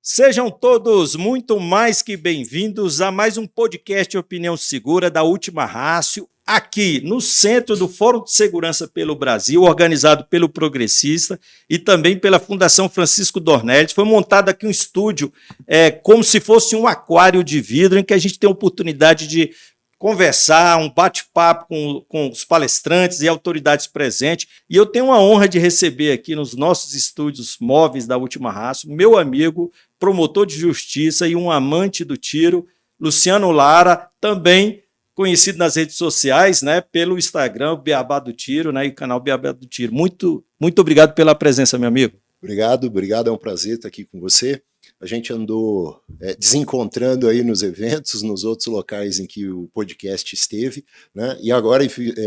Sejam todos muito mais que bem-vindos a mais um podcast Opinião Segura da Última Rácio, aqui no centro do Fórum de Segurança pelo Brasil, organizado pelo Progressista e também pela Fundação Francisco Dornelles. Foi montado aqui um estúdio como se fosse um aquário de vidro, em que a gente tem a oportunidade de conversar, um bate-papo com os palestrantes e autoridades presentes. E eu tenho a honra de receber aqui nos nossos estúdios móveis da Última Rácio, meu amigo, promotor de justiça e um amante do tiro, Luciano Lara, também conhecido nas redes sociais, né, pelo Instagram, Beabá do Tiro, né, e o canal Beabá do Tiro. Muito obrigado pela presença, meu amigo. Obrigado, é um prazer estar aqui com você. A gente andou desencontrando aí nos eventos, nos outros locais em que o podcast esteve, né? E agora,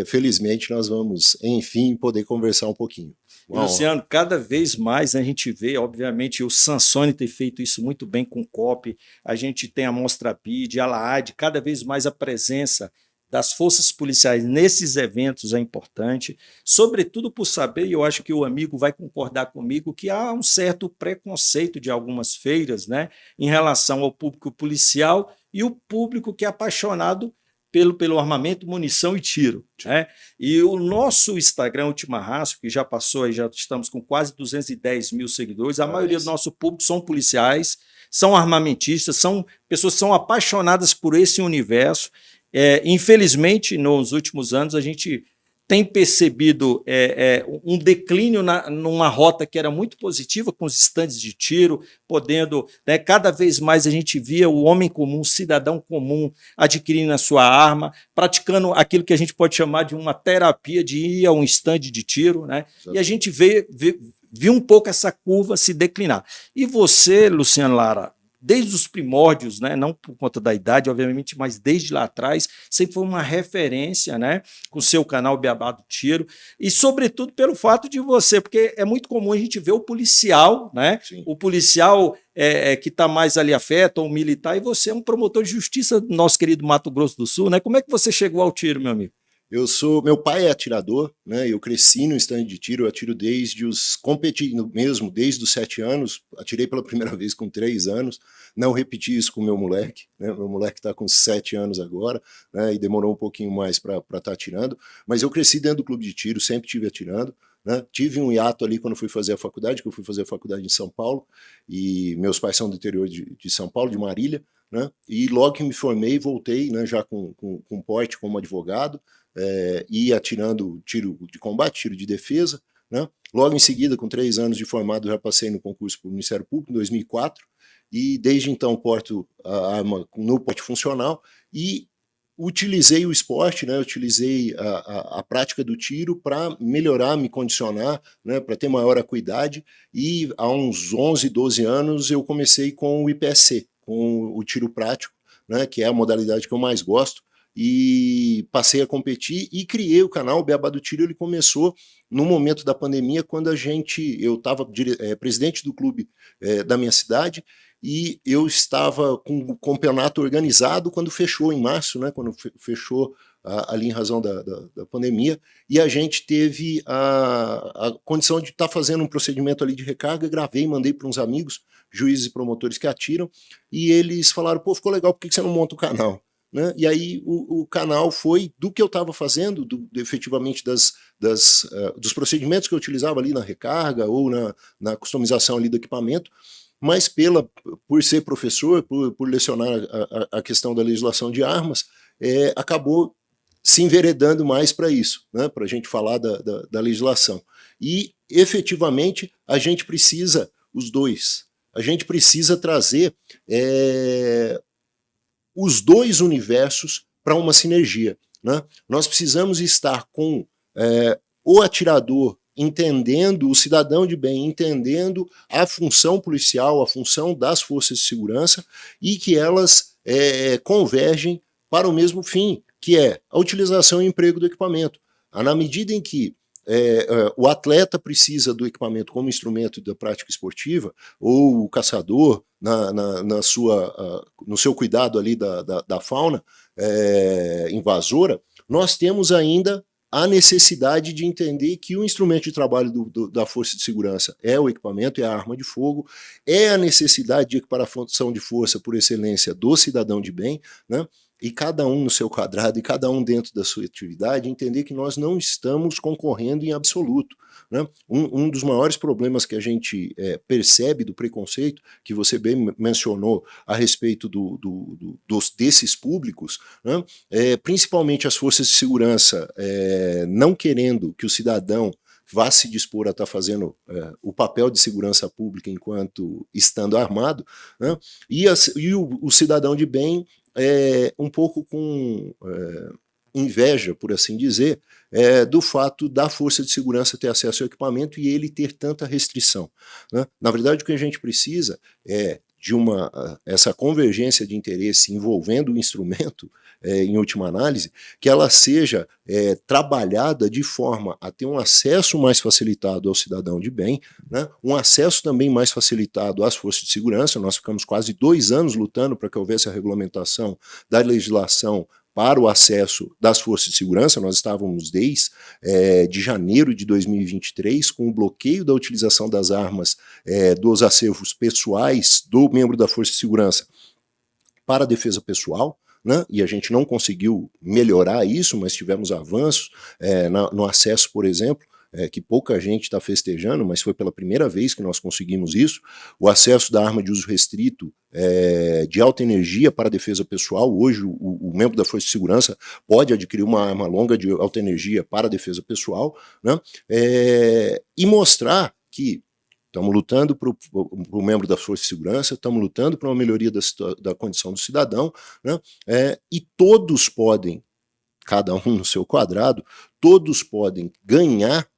felizmente, nós vamos, enfim, poder conversar um pouquinho. E, Luciano, cada vez mais a gente vê, obviamente, o Sansone tem feito isso muito bem com o COP, a gente tem a Mostra BID, a LAAD, cada vez mais a presença das forças policiais nesses eventos é importante, sobretudo por saber, e eu acho que o amigo vai concordar comigo, que há um certo preconceito de algumas feiras, né, em relação ao público policial e o público que é apaixonado pelo armamento, munição e tiro, né? E o nosso Instagram, Última Rácio, que já passou, já estamos com quase 210 mil seguidores, a maioria do nosso público são policiais, são armamentistas, são pessoas que são apaixonadas por esse universo. Infelizmente, nos últimos anos, a gente tem percebido um declínio numa rota que era muito positiva, com os estandes de tiro, podendo, né, cada vez mais a gente via o homem comum, o cidadão comum, adquirindo a sua arma, praticando aquilo que a gente pode chamar de uma terapia de ir a um estande de tiro, né? E a gente viu um pouco essa curva se declinar. E você, Luciano Lara, desde os primórdios, né, não por conta da idade, obviamente, mas desde lá atrás, sempre foi uma referência, né, com o seu canal Beabá do Tiro, e sobretudo pelo fato de você, porque é muito comum a gente ver o policial, né, o policial que está mais ali afeto, ou militar, e você é um promotor de justiça do nosso querido Mato Grosso do Sul, né? Como é que você chegou ao tiro, meu amigo? Meu pai é atirador, né? Eu cresci no estande de tiro, eu atiro desde os 7 anos, atirei pela primeira vez com 3 anos, não repeti isso com o meu moleque, né? Meu moleque está com 7 anos agora, né? E demorou um pouquinho mais para estar atirando, mas eu cresci dentro do clube de tiro, sempre estive atirando, né? Tive um hiato ali quando fui fazer a faculdade, que eu fui fazer a faculdade em São Paulo, e meus pais são do interior de São Paulo, de Marília, né? E logo que me formei, voltei, né, já com porte como advogado, e atirando tiro de combate, tiro de defesa, né? Logo em seguida, com 3 anos de formado, já passei no concurso para o Ministério Público, em 2004, e desde então porto a arma no porte funcional e utilizei o esporte, né? Utilizei a prática do tiro para melhorar, me condicionar, né? Para ter maior acuidade, e há uns 11, 12 anos eu comecei com o IPSC, com o tiro prático, né? Que é a modalidade que eu mais gosto, e passei a competir e criei o canal. O Beabá do Tiro ele começou no momento da pandemia, quando eu estava presidente do clube da minha cidade, e eu estava com o campeonato organizado quando fechou em março, né, quando fechou ali em razão da pandemia, e a gente teve a condição de estar fazendo um procedimento ali de recarga. Gravei, mandei para uns amigos, juízes e promotores que atiram, e eles falaram: pô, ficou legal, por que você não monta o canal? Né? E aí o canal foi do que eu estava fazendo, efetivamente dos procedimentos que eu utilizava ali na recarga ou na customização ali do equipamento, mas por ser professor, por lecionar a questão da legislação de armas, acabou se enveredando mais para isso, né? Para a gente falar da legislação. E efetivamente a gente precisa, os dois, a gente precisa trazer os dois universos para uma sinergia, né? Nós precisamos estar com o atirador entendendo, o cidadão de bem entendendo a função policial, a função das forças de segurança, e que elas convergem para o mesmo fim, que é a utilização e emprego do equipamento. Na medida em que o atleta precisa do equipamento como instrumento da prática esportiva, ou o caçador no seu cuidado ali da fauna invasora, nós temos ainda a necessidade de entender que o instrumento de trabalho da Força de Segurança é o equipamento, é a arma de fogo, é a necessidade de equiparação de força por excelência do cidadão de bem, né? E cada um no seu quadrado, e cada um dentro da sua atividade, entender que nós não estamos concorrendo em absoluto. Né? Um dos maiores problemas que a gente percebe do preconceito, que você bem mencionou a respeito desses públicos, né? Principalmente as forças de segurança não querendo que o cidadão vá se dispor a estar fazendo o papel de segurança pública enquanto estando armado, né? E o cidadão de bem um pouco com inveja, por assim dizer, do fato da força de segurança ter acesso ao equipamento e ele ter tanta restrição. Né? Na verdade, o que a gente precisa é de essa convergência de interesse envolvendo o instrumento, em última análise, que ela seja trabalhada de forma a ter um acesso mais facilitado ao cidadão de bem, né? Um acesso também mais facilitado às forças de segurança. Nós ficamos quase 2 anos lutando para que houvesse a regulamentação da legislação para o acesso das forças de segurança. Nós estávamos desde de janeiro de 2023 com o bloqueio da utilização das armas dos acervos pessoais do membro da Força de Segurança para a defesa pessoal, né? E a gente não conseguiu melhorar isso, mas tivemos avanços no acesso, por exemplo, que pouca gente está festejando, mas foi pela primeira vez que nós conseguimos isso, o acesso da arma de uso restrito de alta energia para a defesa pessoal. Hoje o membro da Força de Segurança pode adquirir uma arma longa de alta energia para a defesa pessoal, né? E mostrar que estamos lutando para o membro da Força de Segurança, estamos lutando para uma melhoria da condição do cidadão, né? E todos podem, cada um no seu quadrado, todos podem ganhar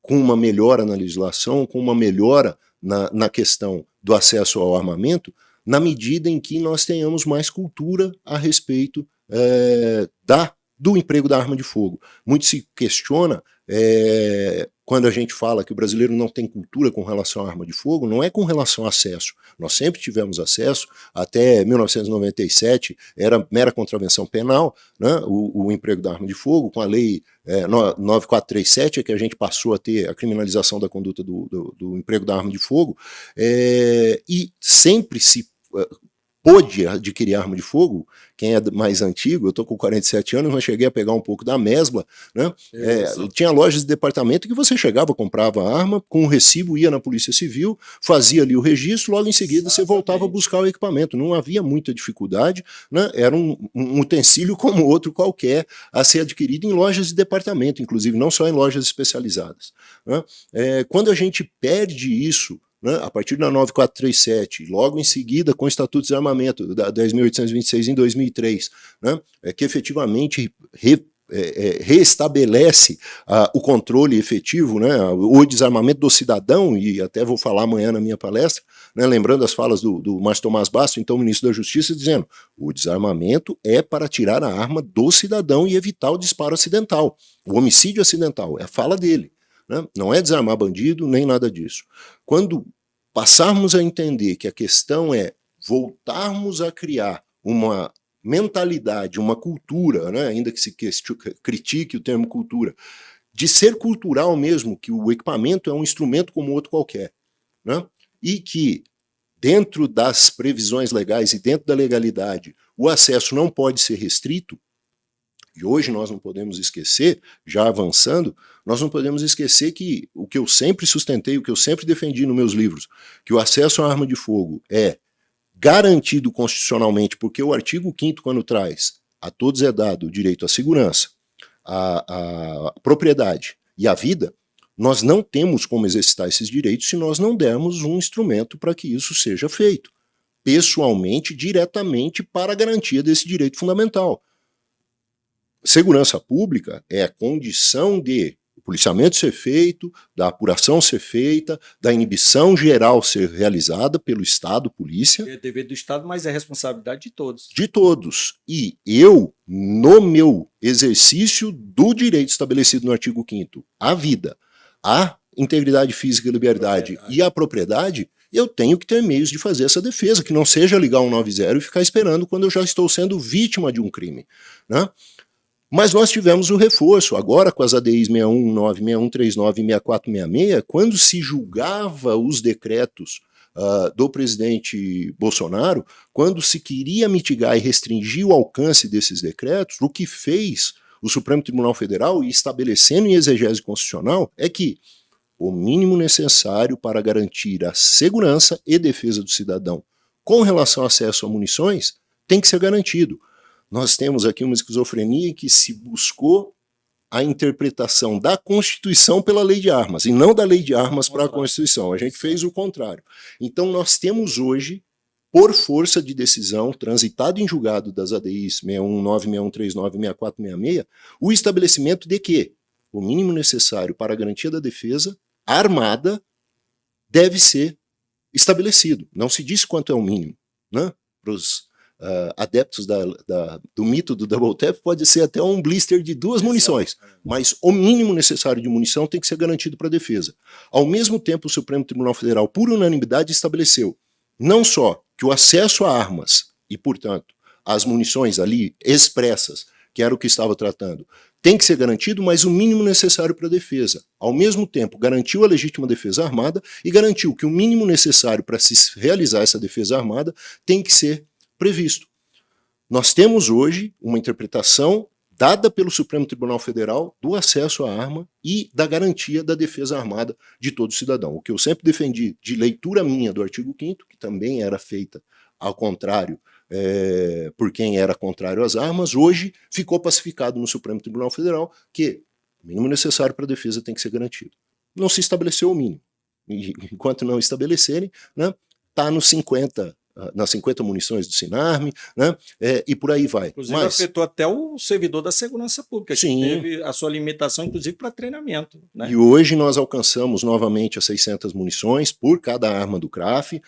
com uma melhora na legislação, com uma melhora na questão do acesso ao armamento, na medida em que nós tenhamos mais cultura a respeito do emprego da arma de fogo. Muito se questiona quando a gente fala que o brasileiro não tem cultura com relação à arma de fogo, não é com relação ao acesso. Nós sempre tivemos acesso, até 1997 era mera contravenção penal, né, o emprego da arma de fogo. Com a lei 9437 é que a gente passou a ter a criminalização da conduta do emprego da arma de fogo, e sempre se pôde adquirir arma de fogo. Quem é mais antigo, eu estou com 47 anos, mas cheguei a pegar um pouco da mesbla, né? Tinha lojas de departamento que você chegava, comprava a arma, com o recibo ia na Polícia Civil, fazia ali o registro, logo em seguida você voltava a buscar o equipamento. Não havia muita dificuldade, né? Era um utensílio como outro qualquer a ser adquirido em lojas de departamento, inclusive não só em lojas especializadas, né? Quando a gente perde isso, né, a partir da 9437, logo em seguida com o Estatuto de Desarmamento, da 10.826 em 2003, né, que efetivamente reestabelece o controle efetivo, né, o desarmamento do cidadão, e até vou falar amanhã na minha palestra, né, lembrando as falas do Márcio Tomás Basto, então ministro da Justiça, dizendo: o desarmamento é para tirar a arma do cidadão e evitar o disparo acidental, o homicídio acidental, é a fala dele. Né? Não é desarmar bandido, nem nada disso. Quando passarmos a entender que a questão é voltarmos a criar uma mentalidade, uma cultura, né, ainda que se critique o termo cultura, de ser cultural mesmo, que o equipamento é um instrumento como outro qualquer, né, e que dentro das previsões legais e dentro da legalidade o acesso não pode ser restrito. E hoje nós não podemos esquecer, já avançando, nós não podemos esquecer que o que eu sempre sustentei, o que eu sempre defendi nos meus livros, que o acesso à arma de fogo é garantido constitucionalmente, porque o artigo 5º, quando traz a todos é dado o direito à segurança, à propriedade e à vida, nós não temos como exercitar esses direitos se nós não dermos um instrumento para que isso seja feito, pessoalmente, diretamente, para a garantia desse direito fundamental. Segurança pública é a condição de o policiamento ser feito, da apuração ser feita, da inibição geral ser realizada pelo Estado, polícia. É dever do Estado, mas é responsabilidade de todos. De todos. E eu, no meu exercício do direito estabelecido no artigo 5º, à vida, à integridade física e liberdade e à propriedade, eu tenho que ter meios de fazer essa defesa, que não seja ligar 190 e ficar esperando quando eu já estou sendo vítima de um crime, né? Mas nós tivemos o reforço, agora com as ADIs 619, 6139 e 6466, quando se julgava os decretos do presidente Bolsonaro, quando se queria mitigar e restringir o alcance desses decretos, o que fez o Supremo Tribunal Federal, e estabelecendo em exegese constitucional, é que o mínimo necessário para garantir a segurança e defesa do cidadão com relação ao acesso a munições tem que ser garantido. Nós temos aqui uma esquizofrenia em que se buscou a interpretação da Constituição pela lei de armas, e não da lei de armas para a Constituição. A gente fez o contrário. Então nós temos hoje, por força de decisão, transitado em julgado das ADIs 619, 6139 e 6466, o estabelecimento de que o mínimo necessário para a garantia da defesa armada deve ser estabelecido. Não se diz quanto é o mínimo, né? Para os adeptos do mito do double tap, pode ser até um blister de 2 munições, mas o mínimo necessário de munição tem que ser garantido para a defesa. Ao mesmo tempo, o Supremo Tribunal Federal, por unanimidade, estabeleceu não só que o acesso a armas e, portanto, as munições ali expressas, que era o que estava tratando, tem que ser garantido, mas o mínimo necessário para a defesa. Ao mesmo tempo, garantiu a legítima defesa armada e garantiu que o mínimo necessário para se realizar essa defesa armada tem que ser previsto. Nós temos hoje uma interpretação dada pelo Supremo Tribunal Federal do acesso à arma e da garantia da defesa armada de todo cidadão. O que eu sempre defendi de leitura minha do artigo 5º, que também era feita ao contrário, por quem era contrário às armas, hoje ficou pacificado no Supremo Tribunal Federal que o mínimo necessário para a defesa tem que ser garantido. Não se estabeleceu o mínimo. E, enquanto não estabelecerem, né, tá nos 50 nas 50 munições do Sinarme, né? E por aí vai. Inclusive afetou até o servidor da segurança pública, sim, que teve a sua limitação, inclusive, para treinamento. Né? E hoje nós alcançamos novamente as 600 munições por cada arma do CRAF,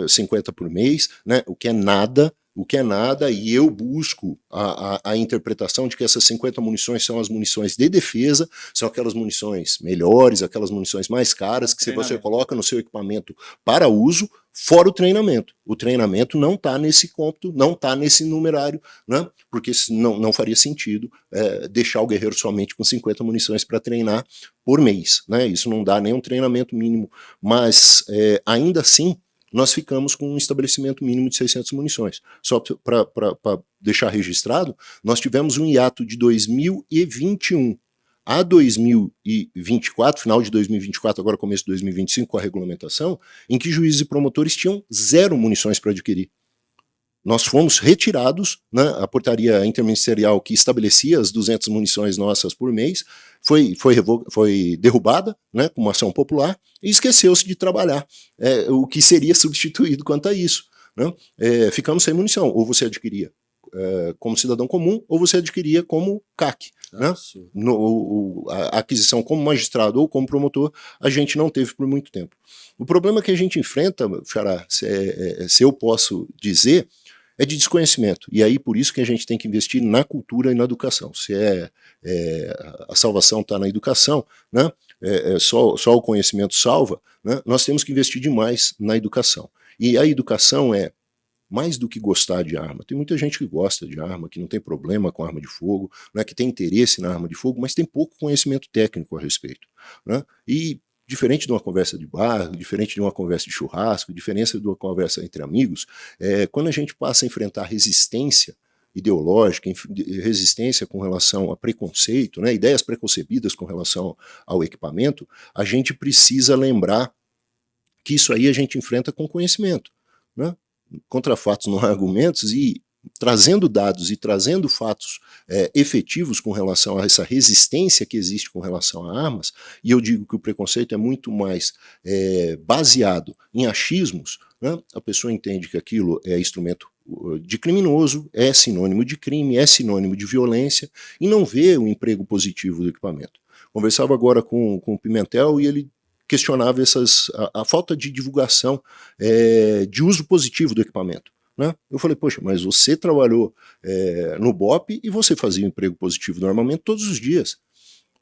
50 por mês, né? O que é nada, e eu busco a interpretação de que essas 50 munições são as munições de defesa, são aquelas munições melhores, aquelas munições mais caras, que se você coloca no seu equipamento para uso, fora o treinamento. O treinamento não está nesse cômputo, não está nesse numerário, né? Porque não faria sentido deixar o guerreiro somente com 50 munições para treinar por mês. Né? Isso não dá nem um treinamento mínimo, mas ainda assim, nós ficamos com um estabelecimento mínimo de 600 munições. Só para deixar registrado, nós tivemos um hiato de 2021 a 2024, final de 2024, agora começo de 2025, com a regulamentação, em que juízes e promotores tinham 0 munições para adquirir. Nós fomos retirados, né, a portaria interministerial que estabelecia as 200 munições nossas por mês foi derrubada, né, com uma ação popular, e esqueceu-se de trabalhar o que seria substituído quanto a isso. Né? Ficamos sem munição, ou você adquiria como cidadão comum, ou você adquiria como CAC. Né? A aquisição como magistrado ou como promotor, a gente não teve por muito tempo. O problema que a gente enfrenta, Xará, se eu posso dizer, é de desconhecimento. E aí por isso que a gente tem que investir na cultura e na educação. Se a salvação está na educação, né? Só o conhecimento salva, né? Nós temos que investir demais na educação. E a educação é mais do que gostar de arma. Tem muita gente que gosta de arma, que não tem problema com arma de fogo, né? Que tem interesse na arma de fogo, mas tem pouco conhecimento técnico a respeito. Né? E diferente de uma conversa de bar, diferente de uma conversa de churrasco, diferença de uma conversa entre amigos, quando a gente passa a enfrentar resistência ideológica, resistência com relação a preconceito, né, ideias preconcebidas com relação ao equipamento, a gente precisa lembrar que isso aí a gente enfrenta com conhecimento. Né? Contra fatos não há argumentos, e trazendo dados e trazendo fatos efetivos com relação a essa resistência que existe com relação a armas, e eu digo que o preconceito é muito mais baseado em achismos, né? A pessoa entende que aquilo é instrumento de criminoso, é sinônimo de crime, é sinônimo de violência, e não vê o emprego positivo do equipamento. Conversava agora com o Pimentel e ele questionava a falta de divulgação de uso positivo do equipamento. Né? Eu falei, poxa, mas você trabalhou no BOP e você fazia um emprego positivo no armamento todos os dias.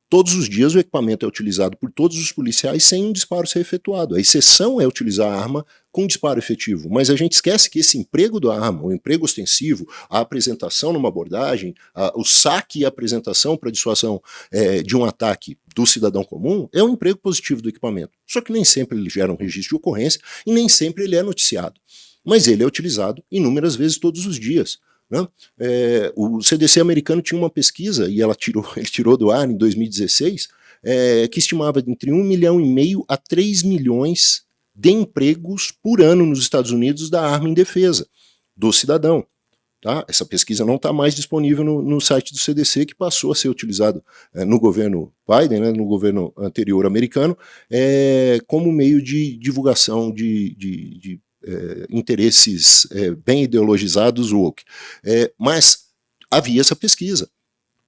Todos os dias o equipamento é utilizado por todos os policiais sem um disparo ser efetuado. A exceção é utilizar a arma com disparo efetivo, mas a gente esquece que esse emprego da arma, o emprego ostensivo, a apresentação numa abordagem, o saque e a apresentação para dissuasão de um ataque do cidadão comum é um emprego positivo do equipamento. Só que nem sempre ele gera um registro de ocorrência e nem sempre ele é noticiado. Mas ele é utilizado inúmeras vezes todos os dias. Né? O CDC americano tinha uma pesquisa, e ele tirou do ar em 2016, que estimava entre 1,5 milhão a 3 milhões de empregos por ano nos Estados Unidos da arma em defesa do cidadão. Tá? Essa pesquisa não está mais disponível no site do CDC, que passou a ser utilizado no governo Biden, né, no governo anterior americano, como meio de divulgação de interesses bem ideologizados woke. Mas havia essa pesquisa,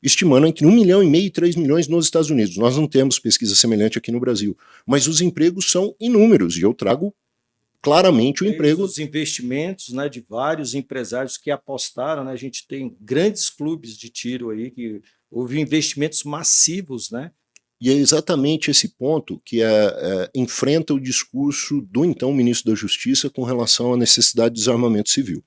estimando entre 1,5 milhão e 3 milhões nos Estados Unidos. Nós não temos pesquisa semelhante aqui no Brasil, mas os empregos são inúmeros, e eu trago claramente o emprego. Os investimentos, né, de vários empresários que apostaram, né, a gente tem grandes clubes de tiro aí, que houve investimentos massivos, né? E é exatamente esse ponto que enfrenta o discurso do então ministro da Justiça com relação à necessidade de desarmamento civil.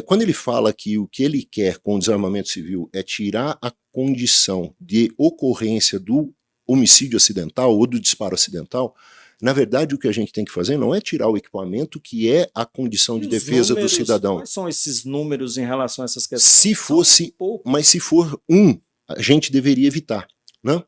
Quando ele fala que o que ele quer com o desarmamento civil é tirar a condição de ocorrência do homicídio acidental ou do disparo acidental, na verdade o que a gente tem que fazer não é tirar o equipamento, que é a condição de defesa do cidadão. Quais são esses números em relação a essas questões? Se fosse, mas se for a gente deveria evitar. Né?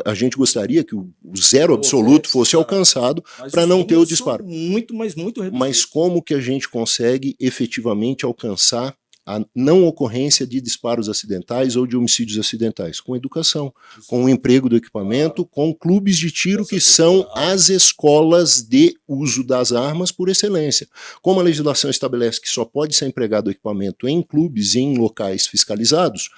A gente gostaria que o zero absoluto fosse alcançado para não ter o disparo. Muito reduzido. Mas como que a gente consegue efetivamente alcançar a não ocorrência de disparos acidentais ou de homicídios acidentais? Com educação, com o emprego do equipamento, com clubes de tiro, que são as escolas de uso das armas por excelência. Como a legislação estabelece que só pode ser empregado o equipamento em clubes e em locais fiscalizados,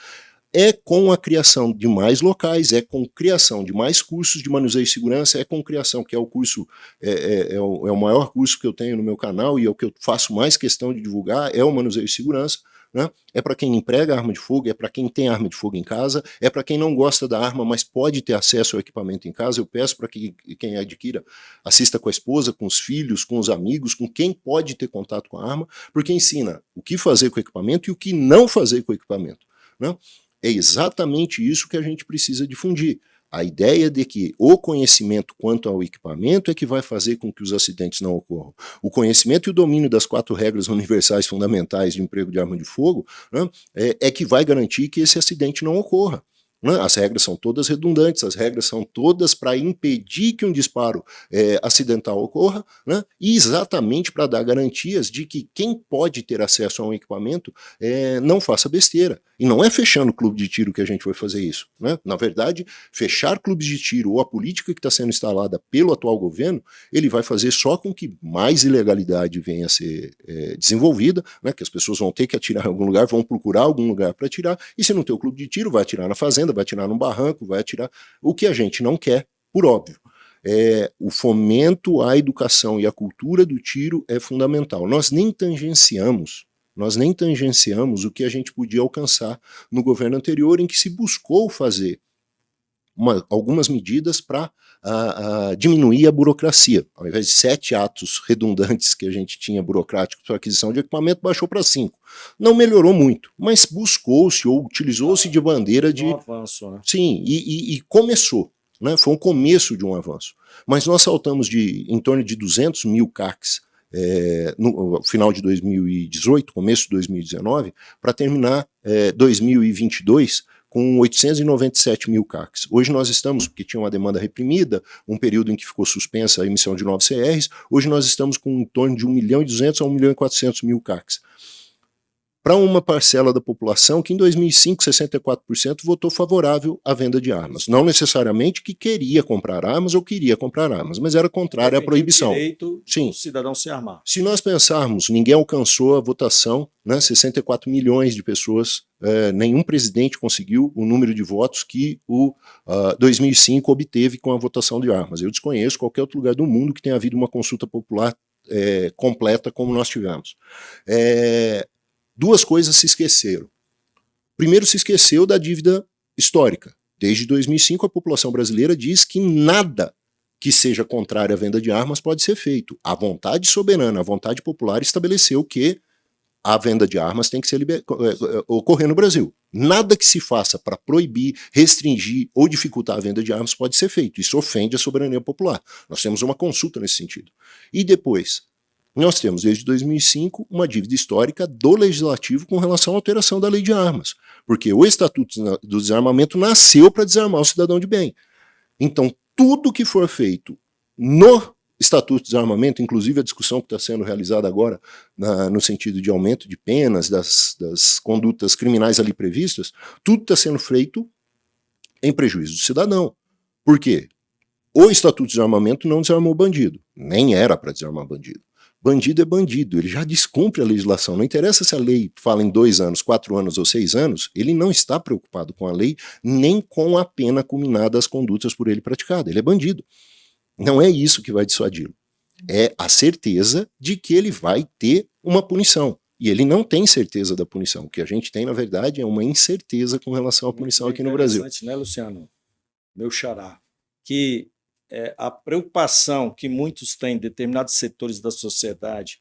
é com a criação de mais locais, é com criação de mais cursos de manuseio e segurança, é com criação, que é o curso, é o maior curso que eu tenho no meu canal e é o que eu faço mais questão de divulgar, é o manuseio e segurança. Né? É para quem emprega arma de fogo, é para quem tem arma de fogo em casa, é para quem não gosta da arma, mas pode ter acesso ao equipamento em casa. Eu peço para que quem adquira assista com a esposa, com os filhos, com os amigos, com quem pode ter contato com a arma, porque ensina o que fazer com o equipamento e o que não fazer com o equipamento. Né? É exatamente isso que a gente precisa difundir. A ideia de que o conhecimento quanto ao equipamento é que vai fazer com que os acidentes não ocorram. O conhecimento e o domínio das 4 regras universais fundamentais de emprego de arma de fogo, né, é que vai garantir que esse acidente não ocorra. As regras são todas redundantes, as regras são todas para impedir que um disparo acidental ocorra, né? E exatamente para dar garantias de que quem pode ter acesso a um equipamento não faça besteira. E não é fechando clube de tiro que a gente vai fazer isso. Né? Na verdade, fechar clubes de tiro ou a política que está sendo instalada pelo atual governo, ele vai fazer só com que mais ilegalidade venha a ser desenvolvida, né? Que as pessoas vão ter que atirar em algum lugar, vão procurar algum lugar para atirar, e se não tem o clube de tiro, vai atirar na fazenda, vai atirar num barranco, vai atirar... O que a gente não quer, por óbvio. O fomento à educação e à cultura do tiro é fundamental. Nós nem tangenciamos o que a gente podia alcançar no governo anterior, em que se buscou fazer algumas medidas para diminuir a burocracia. Ao invés de 7 atos redundantes que a gente tinha burocráticos para aquisição de equipamento, baixou para 5. Não melhorou muito, mas buscou-se ou utilizou-se de bandeira de... Um avanço, né? Sim, e começou. Né? Foi um começo de um avanço. Mas nós saltamos em torno de 200 mil CACs no final de 2018, começo de 2019, para terminar 2022 com 897 mil CACs. Hoje nós estamos, porque tinha uma demanda reprimida, um período em que ficou suspensa a emissão de novos CRs, hoje nós estamos com em torno de 1.200.000 a 1.400.000 CACs. Para uma parcela da população que em 2005, 64% votou favorável à venda de armas. Não necessariamente que queria comprar armas ou queria comprar armas, mas era contrário à proibição. Direito Sim. do cidadão se armar. Se nós pensarmos, ninguém alcançou a votação, né, 64 milhões de pessoas, nenhum presidente conseguiu o número de votos que o 2005 obteve com a votação de armas. Eu desconheço qualquer outro lugar do mundo que tenha havido uma consulta popular completa como nós tivemos. Duas coisas se esqueceram. Primeiro, se esqueceu da dívida histórica. Desde 2005, a população brasileira diz que nada que seja contrário à venda de armas pode ser feito. A vontade soberana, a vontade popular estabeleceu que a venda de armas tem que ser ocorrer no Brasil. Nada que se faça para proibir, restringir ou dificultar a venda de armas pode ser feito. Isso ofende a soberania popular. Nós temos uma consulta nesse sentido. E depois, nós temos desde 2005 uma dívida histórica do Legislativo com relação à alteração da lei de armas. Porque o Estatuto do Desarmamento nasceu para desarmar o cidadão de bem. Então, tudo que for feito no Estatuto de Desarmamento, inclusive a discussão que está sendo realizada agora no sentido de aumento de penas das condutas criminais ali previstas, tudo está sendo feito em prejuízo do cidadão. Por quê? O Estatuto de Desarmamento não desarmou bandido, nem era para desarmar bandido. Bandido é bandido, ele já descumpre a legislação. Não interessa se a lei fala em 2 anos, 4 anos ou 6 anos, ele não está preocupado com a lei, nem com a pena culminada às condutas por ele praticadas. Ele é bandido. Não é isso que vai dissuadi-lo. É a certeza de que ele vai ter uma punição. E ele não tem certeza da punição. O que a gente tem, na verdade, é uma incerteza com relação à punição aqui no Brasil. Interessante, né, Luciano? Meu xará. Que a preocupação que muitos têm, determinados setores da sociedade,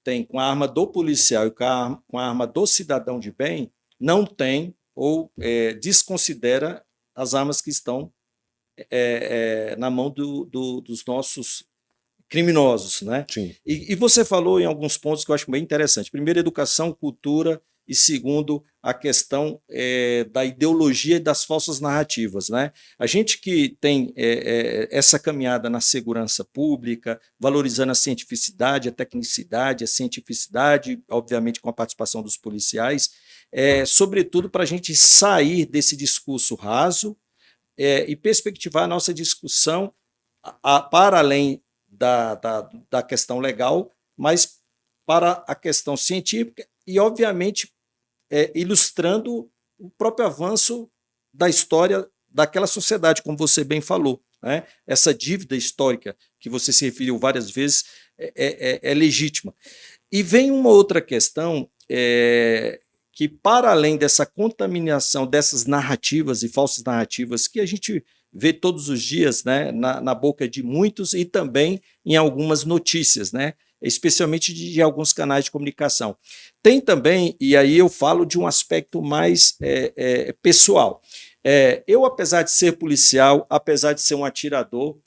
têm com a arma do policial e com a arma do cidadão de bem, não tem ou desconsidera as armas que estão na mão dos nossos criminosos, né? Sim. E você falou em alguns pontos que eu acho bem interessante. Primeiro, educação, cultura, e segundo, a questão da ideologia e das falsas narrativas, né? A gente que tem essa caminhada na segurança pública, valorizando a cientificidade, a tecnicidade, a cientificidade, obviamente com a participação dos policiais, sobretudo para a gente sair desse discurso raso, e perspectivar a nossa discussão para além da questão legal, mas para a questão científica e, obviamente, ilustrando o próprio avanço da história daquela sociedade, como você bem falou, né? Essa dívida histórica que você se referiu várias vezes é legítima. E vem uma outra questão que, para além dessa contaminação dessas narrativas e falsas narrativas que a gente vê todos os dias, né, na boca de muitos e também em algumas notícias, né, especialmente de alguns canais de comunicação. Tem também, e aí eu falo de um aspecto mais pessoal. Eu, apesar de ser policial, apesar de ser um atirador,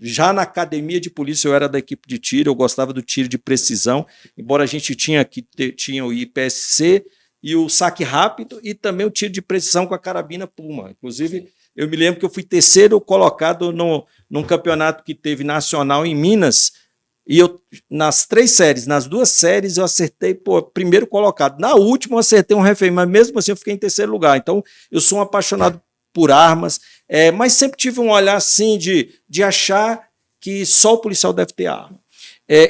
já na academia de polícia eu era da equipe de tiro, eu gostava do tiro de precisão, embora a gente tinha o IPSC e o saque rápido e também o tiro de precisão com a carabina Puma. Inclusive, eu me lembro que eu fui terceiro colocado num campeonato que teve nacional em Minas, e eu, nas 3 séries, nas 2 séries eu acertei, primeiro colocado. Na última eu acertei um refém, mas mesmo assim eu fiquei em terceiro lugar. Então eu sou um apaixonado por armas, mas sempre tive um olhar assim de achar que só o policial deve ter arma.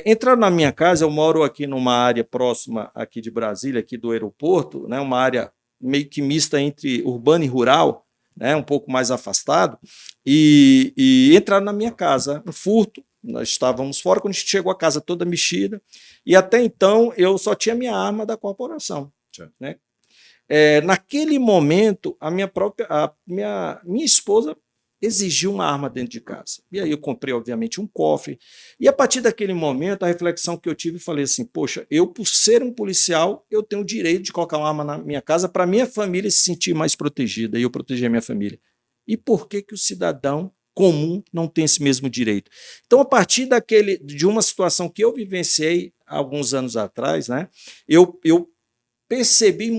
Entraram na minha casa, eu moro aqui numa área próxima aqui de Brasília, aqui do aeroporto, né, uma área meio que mista entre urbano e rural, né, um pouco mais afastado, e entraram na minha casa, um furto. Nós estávamos fora, quando a gente chegou a casa toda mexida, e até então eu só tinha minha arma da corporação. Né? Naquele momento, a minha esposa exigiu uma arma dentro de casa. E aí eu comprei, obviamente, um cofre. E a partir daquele momento, a reflexão que eu tive, falei assim, poxa, eu, por ser um policial, eu tenho o direito de colocar uma arma na minha casa para minha família se sentir mais protegida, e eu proteger a minha família. E por que o cidadão comum não tem esse mesmo direito? Então, a partir de uma situação que eu vivenciei alguns anos atrás, né, eu percebi,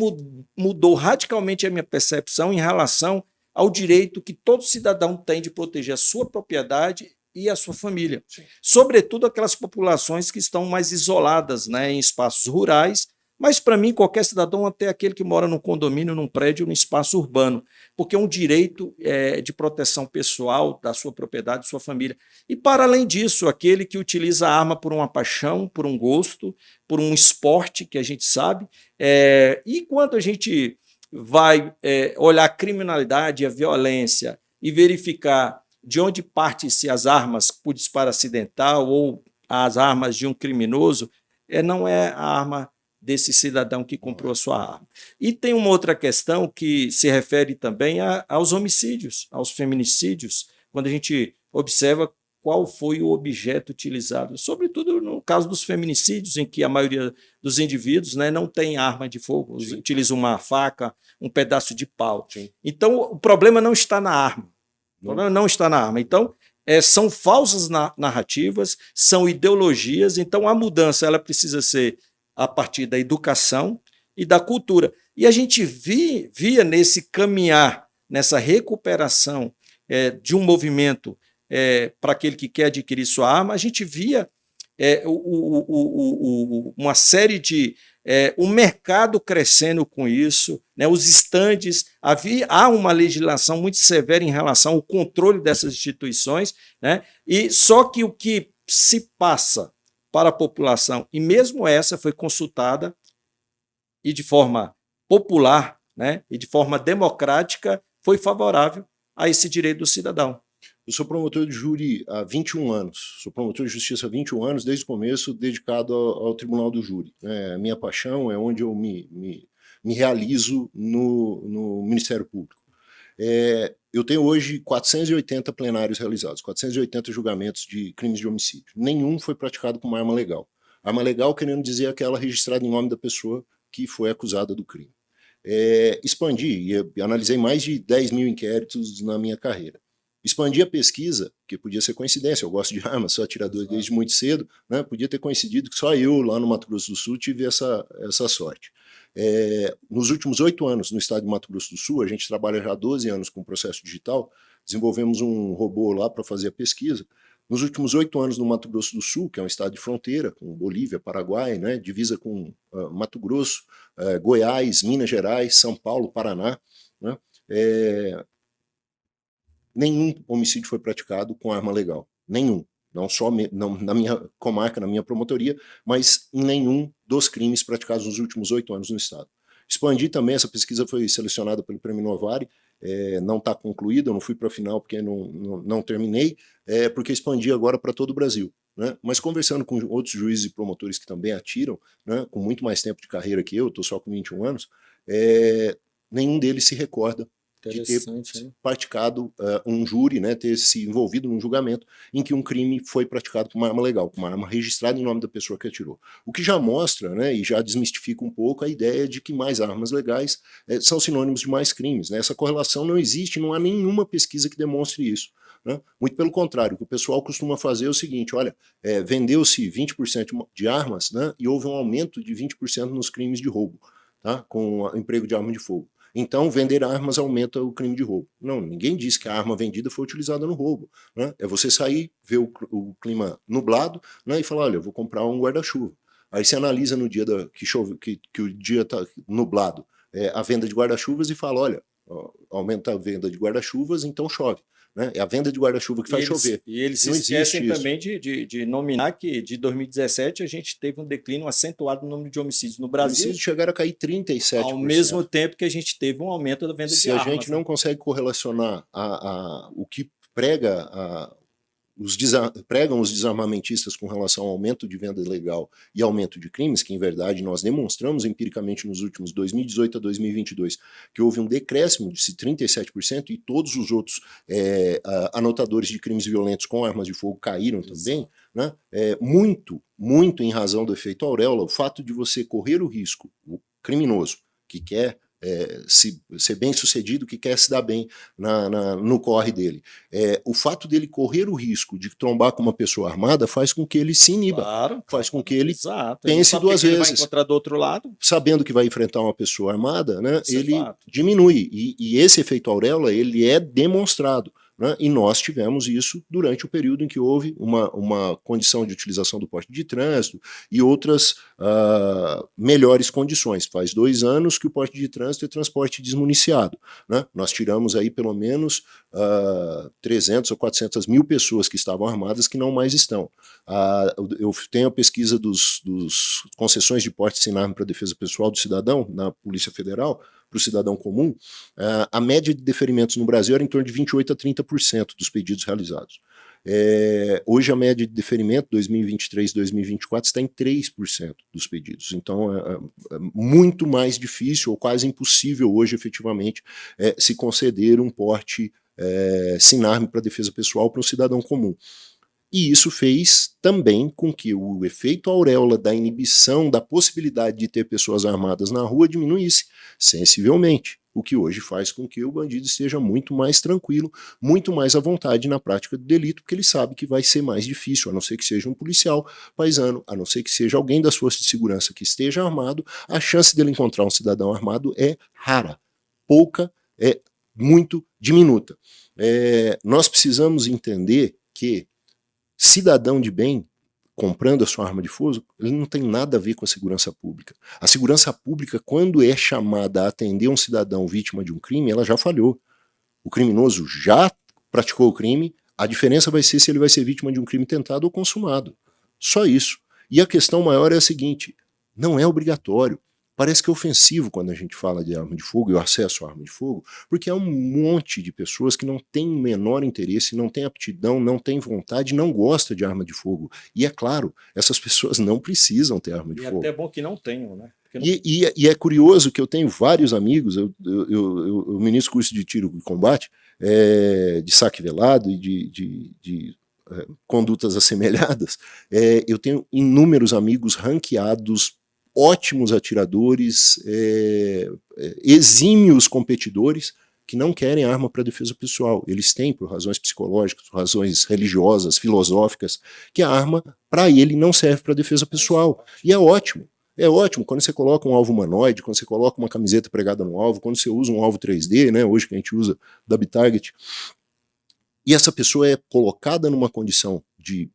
mudou radicalmente a minha percepção em relação ao direito que todo cidadão tem de proteger a sua propriedade e a sua família. Sim. Sobretudo aquelas populações que estão mais isoladas, né, em espaços rurais, mas para mim qualquer cidadão, até aquele que mora num condomínio, num prédio, num espaço urbano, porque é um direito de proteção pessoal da sua propriedade, da sua família. E para além disso, aquele que utiliza a arma por uma paixão, por um gosto, por um esporte que a gente sabe, e quando a gente vai olhar a criminalidade, a violência e verificar de onde partem-se as armas por disparo acidental ou as armas de um criminoso, não é a arma desse cidadão que comprou a sua arma. E tem uma outra questão que se refere também aos homicídios, aos feminicídios. Quando a gente observa qual foi o objeto utilizado, sobretudo no caso dos feminicídios, em que a maioria dos indivíduos, né, não tem arma de fogo, utiliza uma faca, um pedaço de pau. Sim. Então, o problema não está na arma. O problema não está na arma. Então, são falsas narrativas, são ideologias. Então, a mudança ela precisa ser a partir da educação e da cultura. E a gente via nesse caminhar, nessa recuperação de um movimento para aquele que quer adquirir sua arma, a gente via uma série de um mercado crescendo com isso, né, os estandes, há uma legislação muito severa em relação ao controle dessas instituições, né, e só que o que se passa para a população, e mesmo essa foi consultada e de forma popular, né, e de forma democrática, foi favorável a esse direito do cidadão. Eu sou promotor de júri há 21 anos, sou promotor de justiça há 21 anos, desde o começo dedicado ao Tribunal do Júri. A minha paixão é onde eu me realizo no Ministério Público. Eu tenho hoje 480 plenários realizados, 480 julgamentos de crimes de homicídio. Nenhum foi praticado com uma arma legal. Arma legal querendo dizer aquela registrada em nome da pessoa que foi acusada do crime. Expandi e analisei mais de 10 mil inquéritos na minha carreira. Expandi a pesquisa, que podia ser coincidência, eu gosto de armas, sou atirador desde muito cedo, né? Podia ter coincidido que só eu, lá no Mato Grosso do Sul, tive essa sorte. Nos últimos 8 anos no estado de Mato Grosso do Sul, a gente trabalha já há 12 anos com processo digital, desenvolvemos um robô lá para fazer a pesquisa. Nos últimos 8 anos no Mato Grosso do Sul, que é um estado de fronteira com Bolívia, Paraguai, né? Divisa com Mato Grosso, Goiás, Minas Gerais, São Paulo, Paraná, né? Nenhum homicídio foi praticado com arma legal. Nenhum. Não só na minha comarca, na minha promotoria, mas em nenhum dos crimes praticados nos últimos 8 anos no estado. Expandi também, essa pesquisa foi selecionada pelo Prêmio Novari, não está concluída, eu não fui para a final porque não terminei, porque expandi agora para todo o Brasil. Né? Mas conversando com outros juízes e promotores que também atiram, né, com muito mais tempo de carreira que eu, estou só com 21 anos, nenhum deles se recorda de ter praticado um júri, né, ter se envolvido num julgamento em que um crime foi praticado com uma arma legal, com uma arma registrada em nome da pessoa que atirou. O que já mostra, né, e já desmistifica um pouco a ideia de que mais armas legais são sinônimos de mais crimes. Né? Essa correlação não existe, não há nenhuma pesquisa que demonstre isso. Né? Muito pelo contrário, o que o pessoal costuma fazer é o seguinte, olha, vendeu-se 20% de armas, né, e houve um aumento de 20% nos crimes de roubo, tá? Com o emprego de arma de fogo. Então, vender armas aumenta o crime de roubo. Não, ninguém diz que a arma vendida foi utilizada no roubo. Né? É você sair, ver o clima nublado, né, e falar, olha, eu vou comprar um guarda-chuva. Aí você analisa no dia que o dia está nublado, a venda de guarda-chuvas e fala, olha, aumenta a venda de guarda-chuvas, então chove. Né? É a venda de guarda-chuva que faz chover. E eles se esquecem também de nominar que de 2017 a gente teve um declínio acentuado no número de homicídios no Brasil. Homicídios chegaram a cair 37%. Ao mesmo tempo que a gente teve um aumento da venda de armas. Se a gente não consegue correlacionar o que pregam os desarmamentistas com relação ao aumento de venda legal e aumento de crimes, que em verdade nós demonstramos empiricamente nos últimos 2018 a 2022 que houve um decréscimo de 37% e todos os outros anotadores de crimes violentos com armas de fogo caíram também, né? Muito em razão do efeito auréola, o fato de você correr o risco, o criminoso que quer ser bem sucedido, que quer se dar bem no corre dele. O fato dele correr o risco de trombar com uma pessoa armada faz com que ele se iniba, faz com que ele pense duas vezes. Ele vai encontrar do outro lado. Sabendo que vai enfrentar uma pessoa armada, né, ele diminui. E esse efeito auréola ele é demonstrado. Né? E nós tivemos isso durante o período em que houve uma condição de utilização do porte de trânsito e outras melhores condições. Faz 2 anos que o porte de trânsito é transporte desmuniciado. Né? Nós tiramos aí pelo menos 300 ou 400 mil pessoas que estavam armadas que não mais estão. Eu tenho a pesquisa dos concessões de porte sem arma para defesa pessoal do cidadão na Polícia Federal, para o cidadão comum, a média de deferimentos no Brasil era em torno de 28% a 30% dos pedidos realizados. Hoje a média de deferimento 2023-2024 está em 3% dos pedidos. Então é muito mais difícil ou quase impossível hoje efetivamente se conceder um porte sem arma para defesa pessoal para um cidadão comum. E isso fez também com que o efeito auréola da inibição da possibilidade de ter pessoas armadas na rua diminuísse sensivelmente, o que hoje faz com que o bandido esteja muito mais tranquilo, muito mais à vontade na prática do delito, porque ele sabe que vai ser mais difícil, a não ser que seja um policial paisano, a não ser que seja alguém das forças de segurança que esteja armado, a chance dele encontrar um cidadão armado é rara, pouca, é muito diminuta. Nós precisamos entender que cidadão de bem, comprando a sua arma de fogo, ele não tem nada a ver com a segurança pública. A segurança pública, quando é chamada a atender um cidadão vítima de um crime, ela já falhou. O criminoso já praticou o crime, a diferença vai ser se ele vai ser vítima de um crime tentado ou consumado. Só isso. E a questão maior é a seguinte, não é obrigatório. Parece que é ofensivo quando a gente fala de arma de fogo e o acesso à arma de fogo, porque há um monte de pessoas que não têm o menor interesse, não têm aptidão, não têm vontade, não gostam de arma de fogo. E é claro, essas pessoas não precisam ter arma de fogo. E é até bom que não tenham, né? Não... E é curioso que eu tenho vários amigos, eu ministro curso de tiro e combate, de saque velado e de condutas assemelhadas, eu tenho inúmeros amigos ranqueados, ótimos atiradores, exímios competidores que não querem arma para defesa pessoal. Eles têm, por razões psicológicas, por razões religiosas, filosóficas, que a arma, para ele, não serve para defesa pessoal. E é ótimo. É ótimo quando você coloca um alvo humanoide, quando você coloca uma camiseta pregada no alvo, quando você usa um alvo 3D, né, hoje que a gente usa da BitTarget, e essa pessoa é colocada numa condição de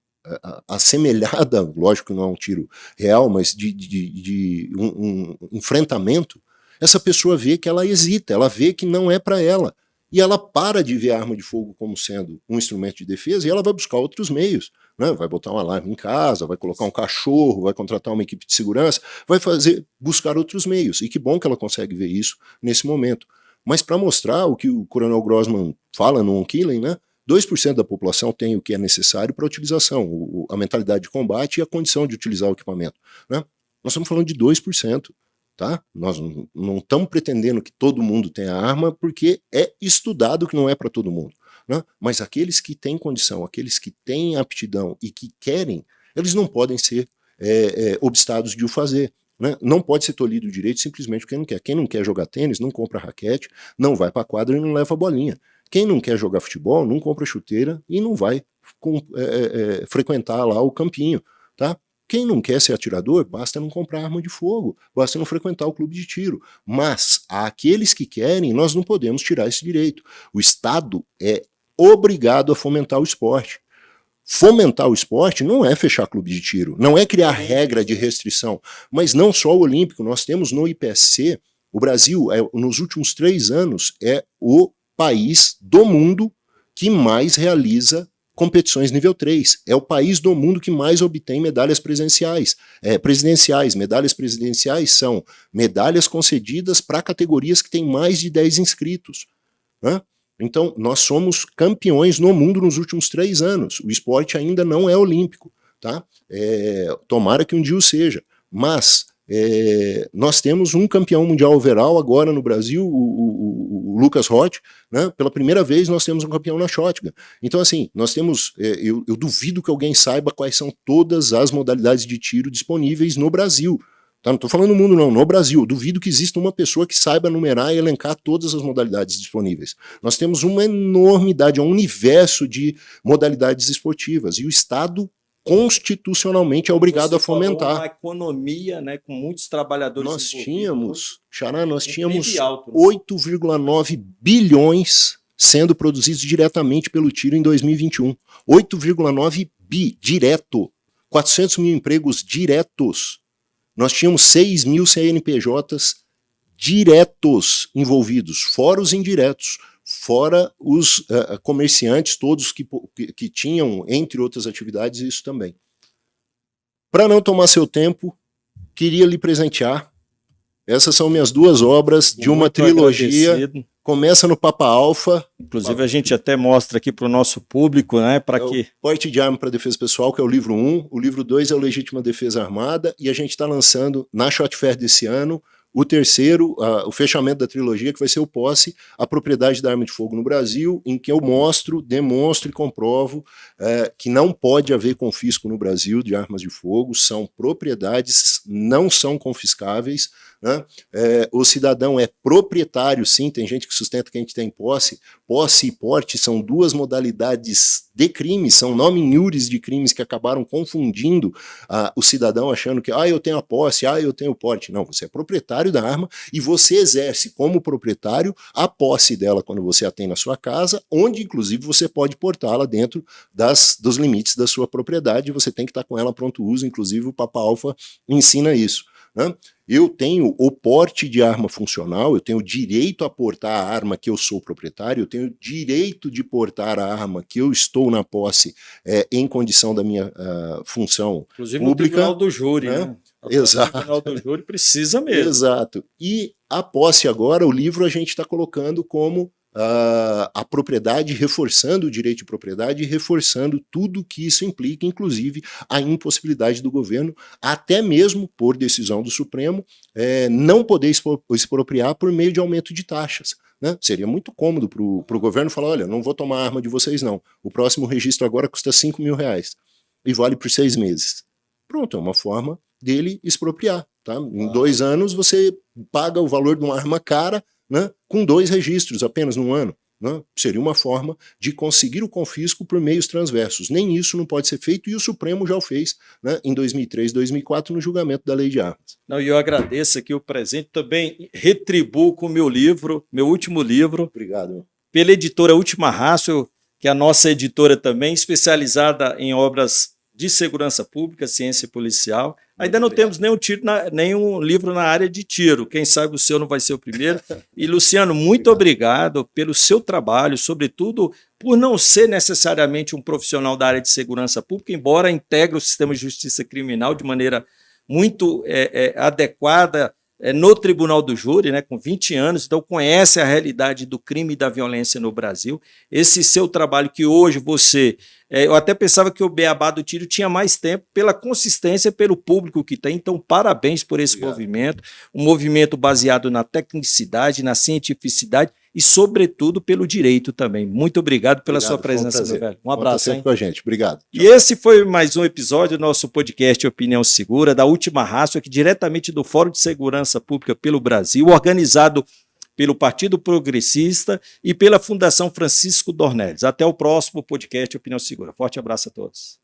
assemelhada, lógico que não é um tiro real, mas de um enfrentamento, essa pessoa vê que ela hesita, ela vê que não é para ela, e ela para de ver a arma de fogo como sendo um instrumento de defesa, e ela vai buscar outros meios, né? Vai botar um alarme em casa, vai colocar um cachorro, vai contratar uma equipe de segurança, vai buscar outros meios, e que bom que ela consegue ver isso nesse momento. Mas para mostrar o que o Coronel Grossman fala no On Killing, né? 2% da população tem o que é necessário para a utilização, a mentalidade de combate e a condição de utilizar o equipamento, né? Nós estamos falando de 2%, tá? Nós não estamos pretendendo que todo mundo tenha arma, porque é estudado que não é para todo mundo, né? Mas aqueles que têm condição, aqueles que têm aptidão e que querem, eles não podem ser obstados de o fazer. Né? Não pode ser tolhido o direito simplesmente porque não quer. Quem não quer jogar tênis, não compra raquete, não vai para a quadra e não leva a bolinha. Quem não quer jogar futebol, não compra chuteira e não vai frequentar lá o campinho, tá? Quem não quer ser atirador, basta não comprar arma de fogo, basta não frequentar o clube de tiro. Mas àqueles que querem, nós não podemos tirar esse direito. O Estado é obrigado a fomentar o esporte. Fomentar o esporte não é fechar clube de tiro, não é criar regra de restrição, mas não só o olímpico. Nós temos no IPSC, o Brasil, nos últimos 3 anos, é o país do mundo que mais realiza competições nível 3. É o país do mundo que mais obtém medalhas presidenciais. Medalhas presidenciais são medalhas concedidas para categorias que têm mais de 10 inscritos. Né? Então, nós somos campeões no mundo nos últimos 3 anos. O esporte ainda não é olímpico. Tá? Tomara que um dia o seja. Mas nós temos um campeão mundial overall agora no Brasil, o Lucas Roth, né? Pela primeira vez nós temos um campeão na shotgun. Então assim, nós temos, eu duvido que alguém saiba quais são todas as modalidades de tiro disponíveis no Brasil. Tá? Não estou falando no mundo não, no Brasil. Eu duvido que exista uma pessoa que saiba numerar e elencar todas as modalidades disponíveis. Nós temos uma enormidade, um universo de modalidades esportivas, e o Estado constitucionalmente é obrigado a fomentar. Uma economia, né, com muitos trabalhadores. Nós tínhamos 8,9 bilhões sendo produzidos diretamente pelo tiro em 2021. 8,9 bi, direto. 400 mil empregos diretos. Nós tínhamos 6 mil CNPJs diretos envolvidos, fora os indiretos, fora os comerciantes todos que tinham, entre outras atividades, isso também. Para não tomar seu tempo, queria lhe presentear. Essas são minhas 2 obras de uma trilogia. Agradecido. Começa no Papa Alfa. Inclusive a gente até mostra aqui para o nosso público, né, para que... O Porte de Arma para Defesa Pessoal, que é o livro 1. O livro 2 é o Legítima Defesa Armada. E a gente está lançando, na Shot Fair desse ano, o terceiro, o fechamento da trilogia, que vai ser o Posse, a propriedade da arma de fogo no Brasil, em que eu demonstro e comprovo que não pode haver confisco no Brasil de armas de fogo, são propriedades, não são confiscáveis, né? O cidadão é proprietário, sim, tem gente que sustenta que a gente tem posse. Posse e porte são duas modalidades de crime, são nomen iuris de crimes que acabaram confundindo o cidadão, achando que eu tenho a posse, eu tenho o porte. Não, você é proprietário da arma e você exerce como proprietário a posse dela quando você a tem na sua casa, onde inclusive você pode portá-la dentro dos limites da sua propriedade, você tem que estar com ela pronto uso, inclusive o Papa Alfa ensina isso, né? Eu tenho o porte de arma funcional, eu tenho direito a portar a arma que eu sou proprietário, eu tenho direito de portar a arma que eu estou na posse em condição da minha função inclusive pública. No tribunal do júri, né? Exato. O tribunal do júri precisa mesmo. Exato. E a posse agora, o livro a gente está colocando como a propriedade, reforçando o direito de propriedade e reforçando tudo que isso implica, inclusive a impossibilidade do governo, até mesmo por decisão do Supremo, não poder expropriar por meio de aumento de taxas, né? Seria muito cômodo para o governo falar, olha, não vou tomar a arma de vocês não, o próximo registro agora custa R$5.000 e vale por 6 meses. Pronto, é uma forma dele expropriar, tá? Em 2 anos você paga o valor de uma arma cara, né, com 2 registros apenas num ano, né? Seria uma forma de conseguir o confisco por meios transversos. Nem isso não pode ser feito e o Supremo já o fez, né, em 2003, 2004, no julgamento da Lei de Armas. Não, e eu agradeço aqui o presente, também retribuo com o meu livro, meu último livro. Obrigado. Pela editora Última Ratio, que é a nossa editora também, especializada em obras de segurança pública, ciência policial. Ainda não temos nenhum livro na área de tiro. Quem sabe o seu não vai ser o primeiro. E, Luciano, muito obrigado pelo seu trabalho, sobretudo por não ser necessariamente um profissional da área de segurança pública, embora integre o sistema de justiça criminal de maneira muito adequada no Tribunal do Júri, né, com 20 anos, então conhece a realidade do crime e da violência no Brasil. Esse seu trabalho que hoje você... eu até pensava que o Beabá do Tiro tinha mais tempo pela consistência, pelo público que tem, então parabéns por esse movimento, um movimento baseado na tecnicidade, na cientificidade e, sobretudo, pelo direito também. Muito obrigado pela sua presença, meu velho. Um abraço, hein? Com a gente. Obrigado. E esse foi mais um episódio do nosso podcast Opinião Segura, da Última Ratio, aqui diretamente do Fórum de Segurança Pública pelo Brasil, organizado pelo Partido Progressista e pela Fundação Francisco Dornelles. Até o próximo podcast Opinião Segura. Forte abraço a todos.